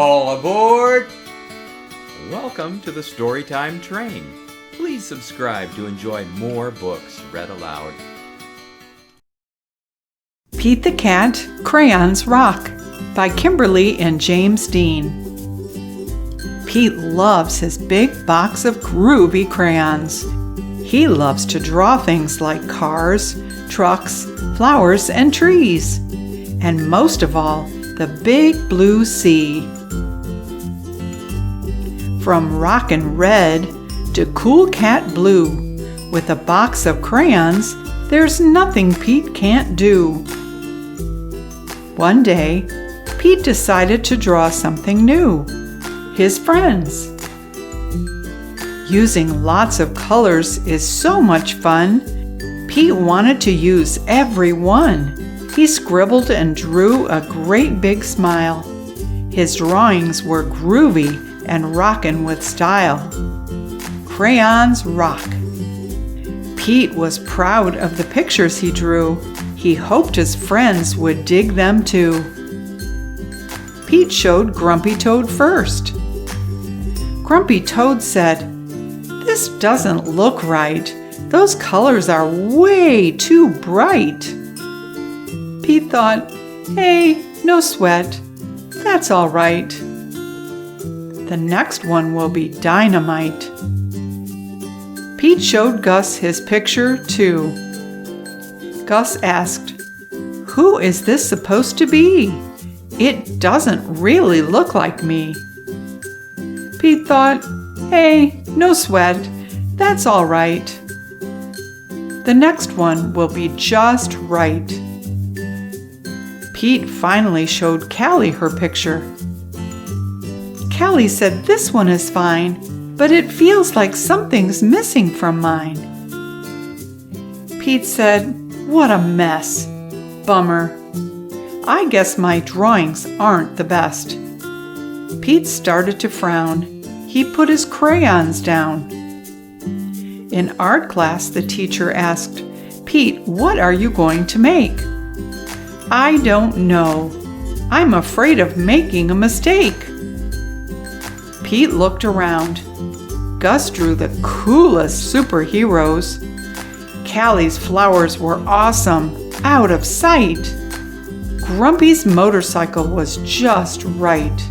All aboard! Welcome to the Storytime train. Please subscribe to enjoy more books read aloud. Pete the Cat, Crayons Rock by Kimberly and James Dean. Pete loves his big box of groovy crayons. He loves to draw things like cars, trucks, flowers, and trees. And most of all, the big blue sea. From rockin' red to cool cat blue, with a box of crayons, there's nothing Pete can't do. One day, Pete decided to draw something new, his friends. Using lots of colors is so much fun. Pete wanted to use every one. He scribbled and drew a great big smile. His drawings were groovy and rockin' with style. Crayons rock. Pete was proud of the pictures he drew. He hoped his friends would dig them too. Pete showed Grumpy Toad first. Grumpy Toad said, "This doesn't look right. Those colors are way too bright." Pete thought, "Hey, no sweat. That's all right. The next one will be dynamite." Pete showed Gus his picture too. Gus asked, "Who is this supposed to be? It doesn't really look like me." Pete thought, "Hey, no sweat. That's all right. The next one will be just right." Pete finally showed Callie her picture. Callie said, "This one is fine, but it feels like something's missing from mine." Pete said, "What a mess. Bummer. I guess my drawings aren't the best." Pete started to frown. He put his crayons down. In art class, the teacher asked, "Pete, what are you going to make?" "I don't know. I'm afraid of making a mistake." Pete looked around. Gus drew the coolest superheroes. Callie's flowers were awesome, out of sight. Grumpy's motorcycle was just right.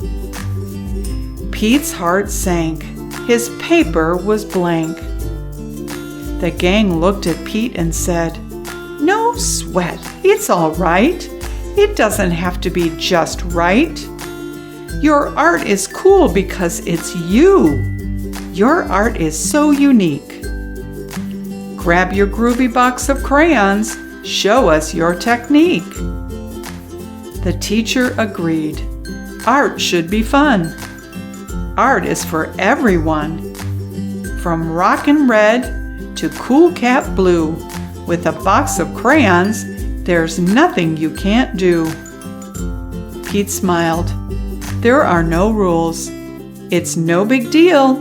Pete's heart sank. His paper was blank. The gang looked at Pete and said, "No sweat, it's all right. It doesn't have to be just right. Your art is cool because it's you. Your art is so unique. Grab your groovy box of crayons. Show us your technique." The teacher agreed. Art should be fun. Art is for everyone. From rockin' red to cool cat blue, with a box of crayons, there's nothing you can't do. Pete smiled. There are no rules. It's no big deal.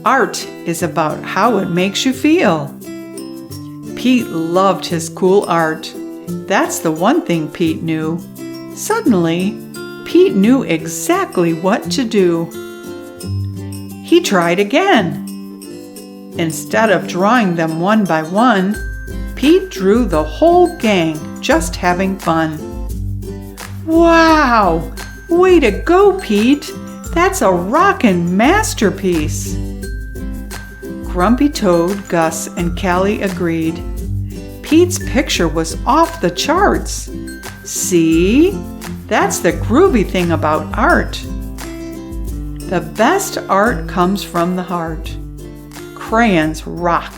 Art is about how it makes you feel. Pete loved his cool art. That's the one thing Pete knew. Suddenly, Pete knew exactly what to do. He tried again. Instead of drawing them one by one, Pete drew the whole gang, just having fun. Wow! Way to go, Pete! That's a rockin' masterpiece! Grumpy Toad, Gus, and Callie agreed. Pete's picture was off the charts. See? That's the groovy thing about art. The best art comes from the heart. Crayons rock.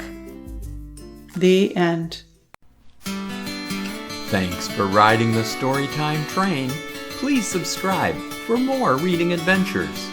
The end. Thanks for riding the Storytime train. Please subscribe for more reading adventures.